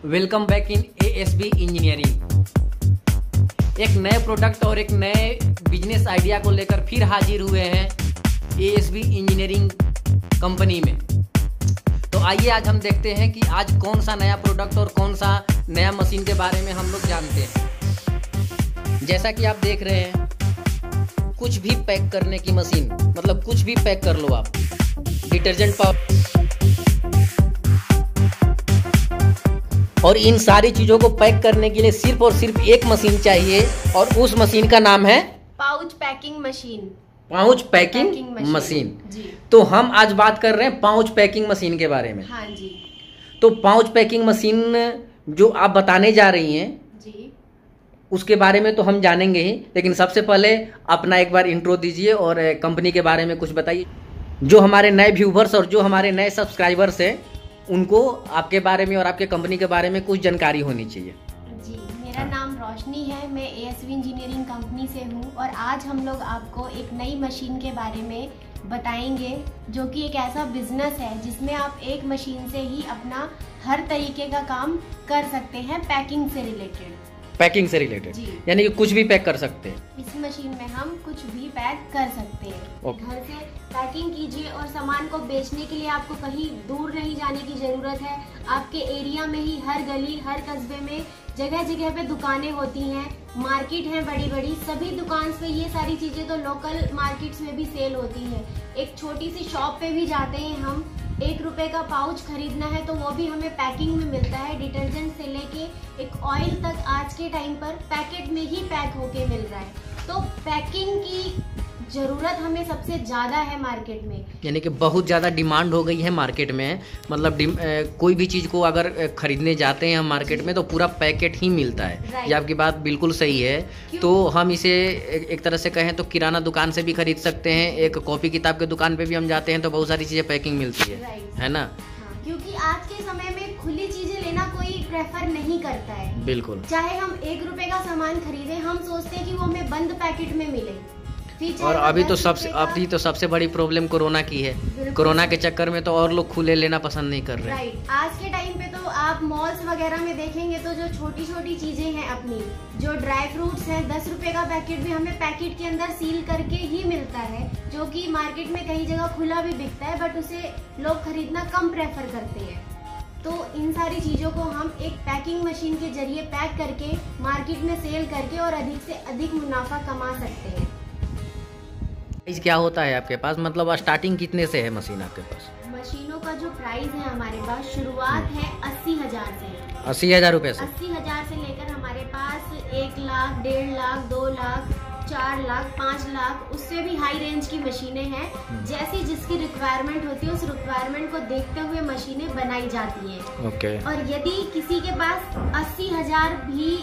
Welcome back in ASB engineering. एक नए product और एक नए बिजनेस आइडिया को लेकर फिर हाजिर हुए हैं एएसबी इंजीनियरिंग कंपनी में। तो आइए आज हम देखते हैं कि आज कौन सा नया प्रोडक्ट और कौन सा नया मशीन के बारे में हम लोग जानते हैं। जैसा कि आप देख रहे हैं, कुछ भी पैक करने की मशीन, मतलब कुछ भी पैक कर लो आप, डिटर्जेंट पाउडर और इन सारी चीजों को पैक करने के लिए सिर्फ और सिर्फ एक मशीन चाहिए और उस मशीन का नाम है pouch packing machine. Pouch packing machine जी। तो हम आज बात कर रहे हैं पाउच पैकिंग मशीन के बारे में। हाँ जी। तो पाउच पैकिंग मशीन जो आप बताने जा रही हैं जी, उसके बारे में तो हम जानेंगे ही, लेकिन सबसे पहले अपना एक बार इंट्रो दीजिए और कंपनी के बारे में कुछ बताइए। जो हमारे नए व्यूवर्स और जो हमारे नए सब्सक्राइबर्स हैं उनको आपके बारे में और आपके कंपनी के बारे में कुछ जानकारी होनी चाहिए। जी, मेरा नाम रोशनी है, मैं एएसवी इंजीनियरिंग कंपनी से हूँ और आज हम लोग आपको एक नई मशीन के बारे में बताएंगे जो कि एक ऐसा बिजनेस है जिसमें आप एक मशीन से ही अपना हर तरीके का काम कर सकते हैं पैकिंग से रिलेटेड। पैकिंग से रिलेटेड यानी कि कुछ भी पैक कर सकते हैं। इस मशीन में हम कुछ भी पैक कर सकते हैं। घर से पैकिंग कीजिए और सामान को बेचने के लिए आपको कहीं दूर नहीं जाने की जरूरत है। आपके एरिया में ही हर गली हर कस्बे में जगह जगह पे दुकानें होती हैं, मार्केट है बड़ी बड़ी, सभी दुकान पे ये सारी चीजें तो लोकल मार्केट्स में भी सेल होती है। एक छोटी सी शॉप पे भी जाते हैं हम, 1 रुपए का पाउच खरीदना है तो वो भी हमें पैकिंग में मिलता है। डिटर्जेंट से लेके एक ऑयल तक आज के टाइम पर पैकेट में ही पैक होके मिल रहा है। तो पैकिंग की जरूरत हमें सबसे ज्यादा है मार्केट में, यानी कि बहुत ज्यादा डिमांड हो गई है मार्केट में। मतलब कोई भी चीज को अगर खरीदने जाते हैं हम मार्केट में तो पूरा पैकेट ही मिलता है। ये आपकी बात बिल्कुल सही है। तो हम इसे एक तरह से कहें तो किराना दुकान से भी खरीद सकते हैं, एक कॉपी किताब के दुकान पे भी हम जाते हैं तो बहुत सारी चीजें पैकिंग मिलती है ना। क्योंकि आज के समय में खुली चीजें लेना कोई प्रेफर नहीं करता है। बिल्कुल, चाहे हम 1 रुपए का सामान खरीदे, हम सोचते हैं कि वो हमें बंद पैकेट में मिले। और अभी तो सबसे बड़ी प्रॉब्लम कोरोना की है। कोरोना के चक्कर में तो और लोग खुले लेना पसंद नहीं कर रहे। आज के टाइम पे तो आप मॉल्स वगैरह में देखेंगे तो जो छोटी छोटी चीजें हैं अपनी, जो ड्राई फ्रूट्स हैं, 10 रुपए का पैकेट भी हमें पैकेट के अंदर सील करके ही मिलता है, जो कि मार्केट में कई जगह खुला भी बिकता है, बट उसे लोग खरीदना कम प्रेफर करते हैं। तो इन सारी चीजों को हम एक पैकिंग मशीन के जरिए पैक करके मार्केट में सेल करके और अधिक से अधिक मुनाफा कमा सकते हैं। क्या होता है आपके पास, मतलब स्टार्टिंग कितने से है मशीन आपके पास? मशीनों का जो प्राइस है हमारे पास शुरुआत है 80,000 से। 80,000 रुपए से? 80,000 से लेकर हमारे पास 1 लाख, 1.5 लाख, 2 लाख, 4 लाख, 5 लाख, उससे भी हाई रेंज की मशीनें हैं। जैसी जिसकी रिक्वायरमेंट होती है उस रिक्वायरमेंट को देखते हुए मशीनें बनाई जाती हैं। और यदि किसी के पास 80,000 भी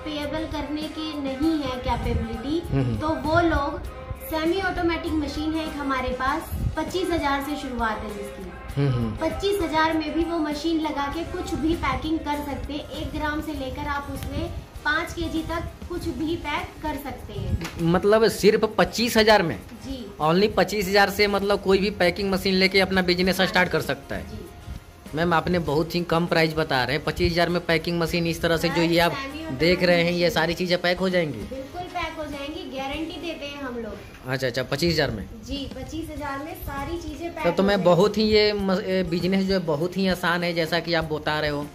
पेएबल करने के नहीं है कैपेबिलिटी, तो वो लोग सेमी ऑटोमेटिक मशीन है एक हमारे पास, 25,000 से शुरुआत है जिसकी। 25,000 में भी वो मशीन लगा के कुछ भी पैकिंग कर सकते हैं। 1 ग्राम से लेकर आप उसमें 5 kg तक कुछ भी पैक कर सकते हैं। मतलब सिर्फ 25,000 में? जी, ओनली 25,000 से मतलब कोई भी पैकिंग मशीन लेके अपना बिजनेस स्टार्ट कर सकता है। मैम आपने बहुत ही कम प्राइस बता रहे हैं। 25,000 में पैकिंग मशीन इस तरह से जो ये आप देख रहे हैं, ये सारी चीजें पैक हो जाएंगी? बिल्कुल पैक हो जाएंगी, गारंटी देते हैं हम लोग। अच्छा, 25,000 में? जी, 25,000 में सारी चीजें पैक तो मैं बहुत ही ये बिजनेस जो है बहुत ही आसान है जैसा कि आप बता रहे हो।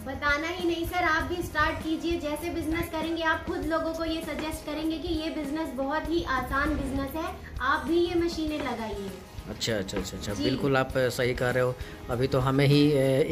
बताना ही नहीं सर, आप भी स्टार्ट कीजिए। जैसे बिजनेस करेंगे आप खुद लोगों को ये सजेस्ट करेंगे कि ये बिजनेस बहुत ही आसान बिजनेस है, आप भी ये मशीनें लगाइए। अच्छा, बिल्कुल आप सही कह रहे हो। अभी तो हमें ही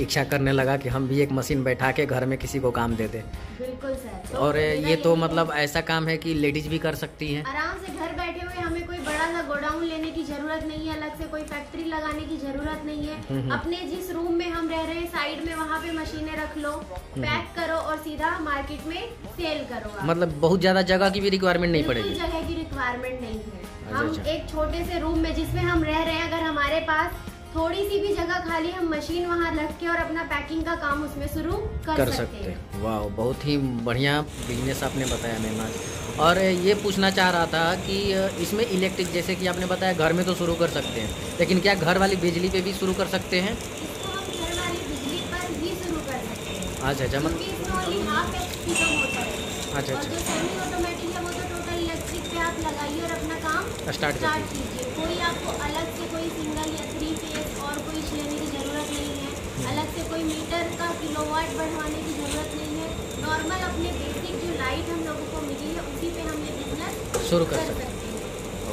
इच्छा करने लगा कि हम भी एक मशीन बैठा के घर में किसी को काम दे दें। बिल्कुल सर। और ये तो मतलब ऐसा काम है कि लेडीज भी कर सकती हैं आराम से घर बैठे हुए। हमें कोई बड़ा सा गोडाउन लेने की जरूरत नहीं है, अलग से कोई फैक्ट्री लगाने की जरूरत नहीं है। अपने जिस रूम में हम रह रहे हैं साइड में वहाँ पे मशीनें रख लो, पैक करो और सीधा मार्केट में सेल करो। मतलब बहुत ज्यादा जगह की भी रिक्वायरमेंट नहीं पड़ेगी? जगह की रिक्वायरमेंट नहीं है। हम एक छोटे से रूम में जिसमें हम रह रहे हैं, अगर हमारे पास थोड़ी सी भी जगह खाली, हम मशीन वहाँ रख के और अपना पैकिंग का काम उसमें शुरू कर सकते हैं। वाह, बहुत ही बढ़िया बिजनेस आपने बताया मैम आज। और ये पूछना चाह रहा था कि इसमें इलेक्ट्रिक, जैसे कि आपने बताया घर में तो शुरू कर सकते हैं, लेकिन क्या घर वाली बिजली पे भी शुरू कर सकते हैं? इसको हम घर वाली बिजली पर भी शुरू कर सकते हैं। अच्छा अच्छा, क्योंकि इसमें ओनली हाफ HP का मोटर है। अच्छा और जो सेमी ऑटोमेटिक है वो तो टोटल इलेक्ट्रिक पे आप लगाइए और अपना काम स्टार्ट कीजिए। कोई आपको अलग से कोई सिंगल या 3 फेज और कोई लेने की ज़रूरत नहीं है, अलग से कोई मीटर का किलोवाट बढ़वाने की ज़रूरत नहीं है। नॉर्मल अपने बेसिक जो लाइट हम लोगों को मिली है उसी पे हम ये बिजनेस शुरू कर सकते हैं।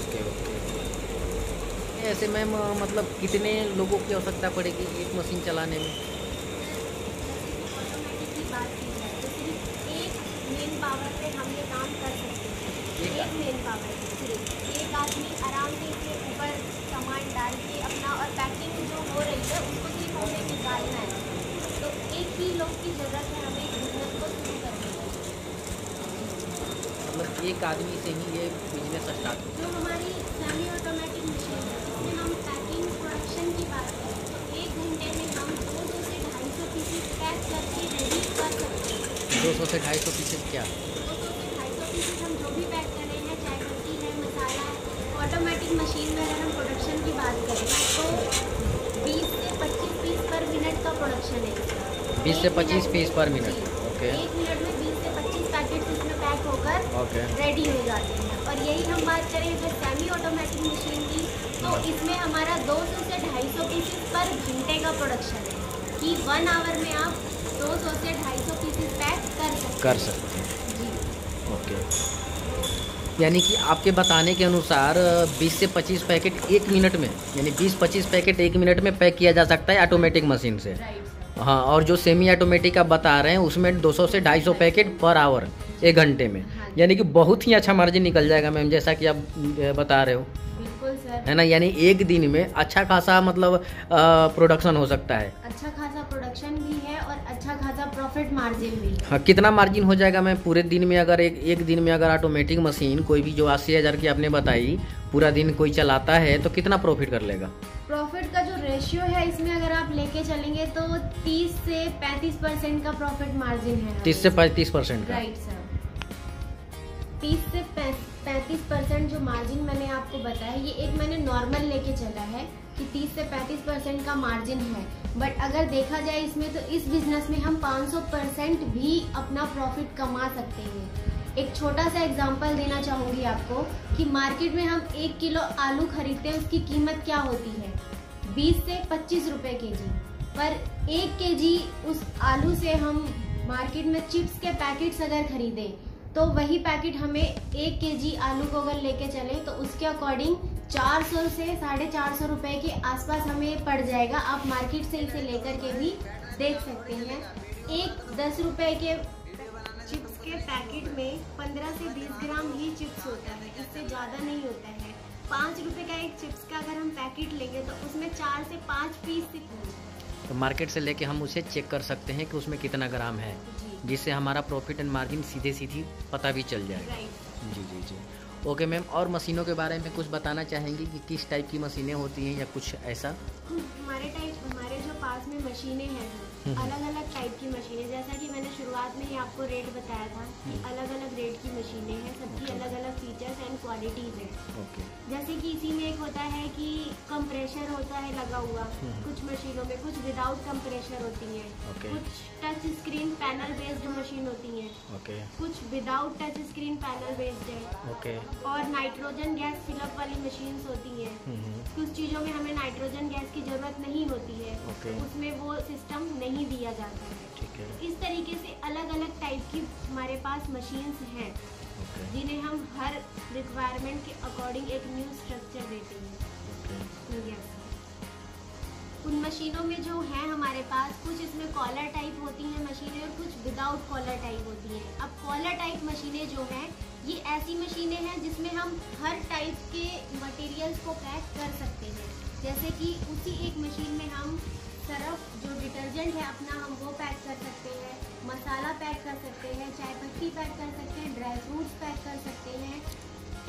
Okay okay. ऐसे मैम मतलब कितने लोगों की आवश्यकता पड़ेगी एक मशीन चलाने में? ऑटोमेटिक की बात की जाए तो सिर्फ एक मेन पावर पे हम ये काम कर सकते हैं। एक मेन पावर पे सिर्फ एक आदमी आराम से इसके ऊपर सामान डाल के अपना और पैकिंग जो हो रही है उसको सिर्फ हमें निकालना है। तो एक ही लोग की ज़रूरत है हमें बिजनेस को शुरू करने की। मतलब एक आदमी से ही ये बिजनेस स्टार्ट हो? जो हमारी सेमी ऑटोमेटिक मशीन है उसमें हम पैकिंग प्रोडक्शन की बात करें तो 1 घंटे में हम 200 से 250 पीसेस पैक करके रेडी कर सकते हैं। 200 से 250 पीसेस क्या? 200 से 250 पीसेस हम जो भी पैक कर रहे हैं, चाय पत्ती है, मसाला है। ऑटोमेटिक मशीन में अगर हम प्रोडक्शन की बात करें तो 20 से 25 पीस पर मिनट का प्रोडक्शन है। 20 से 25 पीस पर मिनट। ओके। 1 मिनट में 20 से 25 पैकेट्स इसमें पैक होकर रेडी हो जाते हैं। और यही हम बात करें अगर सेमी ऑटोमेटिक मशीन की तो इसमें हमारा 200 से 250 पीसेस पर घंटे का प्रोडक्शन है कि 1 आवर में आप 200 से 250 पीसेस पैक कर सकते हैं। जी ओके। यानी कि आपके बताने के अनुसार 20 से 25 पैकेट 1 मिनट में, यानी 20-25 पैकेट 1 मिनट में पैक किया जा सकता है ऑटोमेटिक मशीन से। हाँ, और जो सेमी ऑटोमेटिक आप बता रहे हैं उसमें 200 से 250 पैकेट पर आवर 1 घंटे में। यानी कि बहुत ही अच्छा मार्जिन निकल जाएगा मैम, जैसा कि आप बता रहे हो। बिल्कुल सर, है ना। यानी एक दिन में अच्छा खासा मतलब प्रोडक्शन हो सकता है। अच्छा खासा प्रोडक्शन भी है और अच्छा खासा प्रॉफिट मार्जिन भी। हाँ, कितना मार्जिन हो जाएगा मैम पूरे दिन में? अगर एक दिन में अगर ऑटोमेटिक मशीन कोई भी जो 80,000 की आपने बताई पूरा दिन कोई चलाता है तो कितना प्रॉफिट कर लेगा? प्रॉफिट का जो रेशियो है इसमें अगर आप लेके चलेंगे तो 30 से 35% का प्रॉफिट मार्जिन है। 30 से 35% का? Right sir. 30 से 35% जो मार्जिन मैंने आपको बताया ये एक मैंने नॉर्मल लेके चला है कि 30 से 35% का मार्जिन है। बट अगर देखा जाए इसमें तो इस बिजनेस में हम 500% भी अपना प्रॉफिट कमा सकते हैं। एक छोटा सा एग्जांपल देना चाहूँगी आपको कि मार्केट में हम 1 किलो आलू खरीदते हैं, उसकी कीमत क्या होती है? 20 से 25 रुपए केजी। पर 1 केजी उस आलू से हम मार्केट में चिप्स के पैकेट्स अगर खरीदें तो वही पैकेट हमें 1 केजी आलू को अगर लेके चले तो उसके अकॉर्डिंग 400 से 450 रुपए के आसपास हमें पड़ जाएगा। आप मार्केट से इसे लेकर के भी देख सकते हैं। एक 10 रुपए के चिप्स के पैकेट में 15 से 20 ग्राम ही चिप्स होता है, इससे ज़्यादा नहीं होता है। 5 रुपए का एक चिप्स का अगर हम पैकेट लेंगे तो उसमें 4 से 5 पीस तो मार्केट से लेके हम उसे चेक कर सकते हैं कि उसमें कितना ग्राम है, जिससे हमारा प्रॉफिट एंड मार्जिन सीधी पता भी चल जाएगा। जी जी जी। ओके मैम, और मशीनों के बारे में कुछ बताना चाहेंगी कि किस टाइप की मशीनें होती हैं या कुछ ऐसा? हमारे जो पास में मशीनें हैं अलग अलग टाइप की मशीनें, जैसा कि मैंने शुरुआत में ही आपको रेट बताया था कि अलग अलग रेट की मशीनें हैं, सबकी अलग अलग फीचर्स एंड क्वालिटीज हैं। जैसे कि इसी में एक होता है कि कंप्रेशर होता है लगा हुआ कुछ मशीनों में, कुछ विदाउट कंप्रेशर होती हैं, कुछ touch screen panel based machine होती हैं, कुछ without touch screen panel based है, और नाइट्रोजन गैस फिलअप वाली मशीन होती हैं। कुछ चीज़ों में हमें नाइट्रोजन गैस की जरूरत नहीं होती है, उसमें वो सिस्टम नहीं दिया जाता है। इस तरीके से अलग अलग टाइप की हमारे पास मशीन्स हैं जिन्हें हम हर रिक्वायरमेंट के अकॉर्डिंग एक न्यू स्ट्रक्चर देते हैं। उन मशीनों में जो है हमारे पास कुछ इसमें कॉलर टाइप होती हैं मशीनें और कुछ विदाउट कॉलर टाइप होती हैं। अब कॉलर टाइप मशीनें जो हैं ये ऐसी मशीनें हैं जिसमें हम हर टाइप के मटेरियल्स को पैक कर सकते हैं। जैसे कि उसी एक मशीन में हम सर्फ जो डिटर्जेंट है अपना हम वो पैक कर सकते हैं, मसाला पैक कर सकते हैं, चाय पत्ती पैक कर सकते हैं, ड्राई फ्रूट्स पैक कर सकते हैं,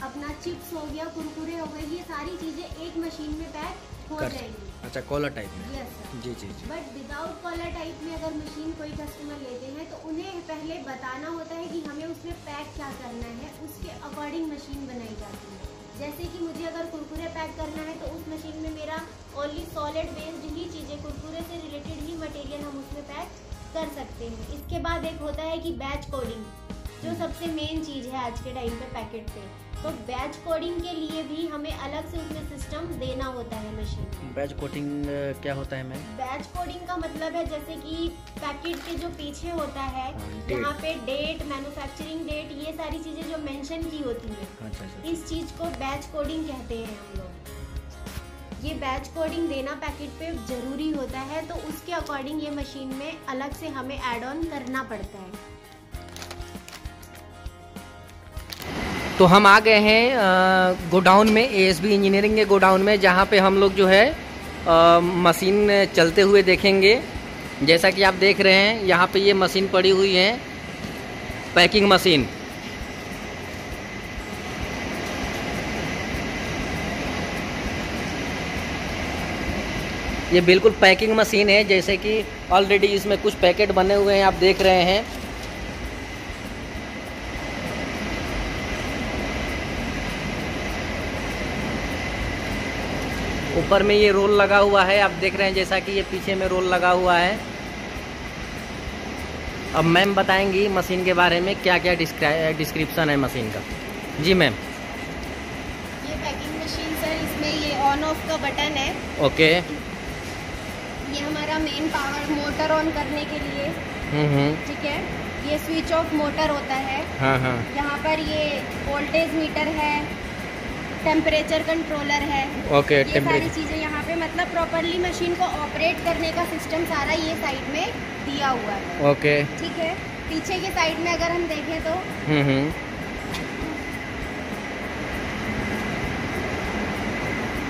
अपना चिप्स हो गया, कुरकुरे हो गए, ये सारी चीज़ें एक मशीन में पैक हो जाएंगी। अच्छा, कॉलर टाइप में? Yes sir. जी जी जी। बट विदाउट कॉलर टाइप में अगर मशीन कोई कस्टमर लेते हैं तो उन्हें पहले बताना होता है कि हमें उसमें पैक क्या करना है, उसके अकॉर्डिंग मशीन बनाई जाती है। जैसे कि मुझे अगर कुरकुरे पैक करना है तो उस मशीन में मेरा ओनली सॉलिड बेस्ड ही चीज़ें, कुरकुरे से रिलेटेड ही मटेरियल हम उसमें पैक कर सकते हैं। इसके बाद एक होता है कि बैच कोडिंग, जो सबसे मेन चीज़ है आज के टाइम पे पैकेट पे। तो बैच कोडिंग के लिए भी हमें अलग से उसमें सिस्टम देना होता है मशीन में। बैच कोडिंग क्या होता है मैम? बैच कोडिंग का मतलब है जैसे कि पैकेट के जो पीछे होता है, यहाँ पे डेट, मैन्युफैक्चरिंग डेट, ये सारी चीजें जो मेंशन की होती है, अच्छा। इस चीज को बैच कोडिंग कहते हैं हम लोग। ये बैच कोडिंग देना पैकेट पे जरूरी होता है, तो उसके अकॉर्डिंग ये मशीन में अलग से हमें ऐड ऑन करना पड़ता है। तो हम आ गए हैं गोडाउन में, एएसबी इंजीनियरिंग के गोडाउन में, जहाँ पे हम लोग जो है मशीन चलते हुए देखेंगे। जैसा कि आप देख रहे हैं यहाँ पे ये मशीन पड़ी हुई है, पैकिंग मशीन। ये बिल्कुल पैकिंग मशीन है, जैसे कि ऑलरेडी इसमें कुछ पैकेट बने हुए हैं, आप देख रहे हैं। ऊपर में ये रोल लगा हुआ है, आप देख रहे हैं, जैसा कि ये पीछे में रोल लगा हुआ है। अब मैम बताएंगी मशीन के बारे में, क्या क्या डिस्क्रिप्शन है मशीन का। जी मैम। ये पैकिंग मशीन सर, इसमें ये ऑन ऑफ का बटन है। ओके। ये हमारा मेन पावर मोटर ऑन करने के लिए, ठीक है। ये स्विच ऑफ मोटर होता है। हाँ। यहाँ पर ये वोल्टेज मीटर है, टेम्परेचर कंट्रोलर है। ओके। ये सारी चीजें यहाँ पे, मतलब प्रॉपरली मशीन को ऑपरेट करने का सिस्टम सारा ये साइड में दिया हुआ है। ओके, ठीक है। पीछे के साइड में अगर हम देखें तो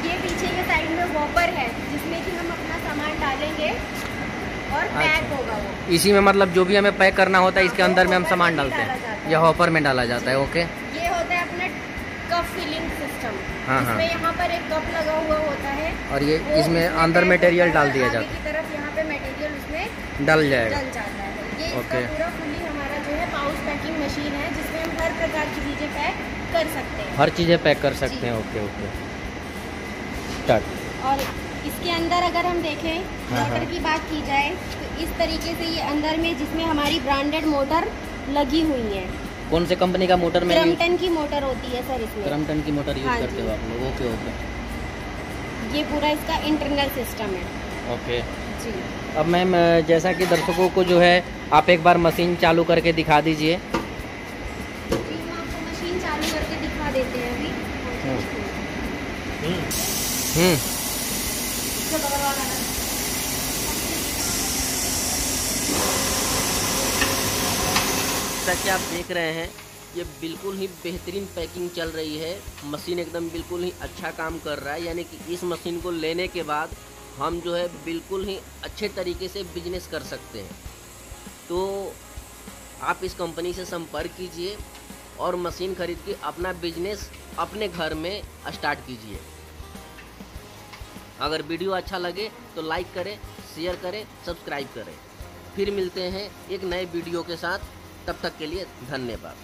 ये पीछे के साइड में वॉपर है, जिसमें कि हम अपना सामान डालेंगे और पैक होगा वो। इसी में मतलब जो भी हमें पैक करना होता है, इसके अंदर में हम सामान डालते हैं, या हॉपर में डाला जाता है। ओके। ये होता है अपना कप फिलिंग सिस्टम। इसमें यहाँ पर एक कप लगा हुआ होता है, और ये इसमें अंदर मटेरियल डाल दिया जाता है। आगे की तरफ यहाँ पे मटेरियल उसमें डल जाएगा, डल जाता है। ये इसका पूरा फुली हमारा जो है पाउच पैकिंग मशीन है, जिसमें हम हर प्रकार की चीजें पैक कर सकते हैं। हर चीजें पैक कर सकते हैं। ओके। स्टार्ट। और इसके अंदर अगर हम देखें, मोटर की बात की जाए तो इस तरीके से ये अंदर में, जिसमें हमारी ब्रांडेड मोटर लगी हुई है। कौन से कंपनी का मोटर में? क्रम्पटन की मोटर होती है सर इसमें। क्रम्पटन की मोटर यूज करते हो आप लोग? ओके। ये पूरा इसका इंटरनल सिस्टम है। ओके जी। अब मैम, जैसा कि दर्शकों को जो है, आप एक बार मशीन चालू करके दिखा दीजिए। जी, हम आपको मशीन चालू करके दिखा देते हैं अभी। जैसा कि आप देख रहे हैं, ये बिल्कुल ही बेहतरीन पैकिंग चल रही है। मशीन एकदम बिल्कुल ही अच्छा काम कर रहा है, यानी कि इस मशीन को लेने के बाद हम जो है बिल्कुल ही अच्छे तरीके से बिजनेस कर सकते हैं। तो आप इस कंपनी से संपर्क कीजिए और मशीन खरीद के अपना बिजनेस अपने घर में स्टार्ट कीजिए। अगर वीडियो अच्छा लगे तो लाइक करें, शेयर करें, सब्सक्राइब करें। फिर मिलते हैं एक नए वीडियो के साथ, तब तक के लिए धन्यवाद।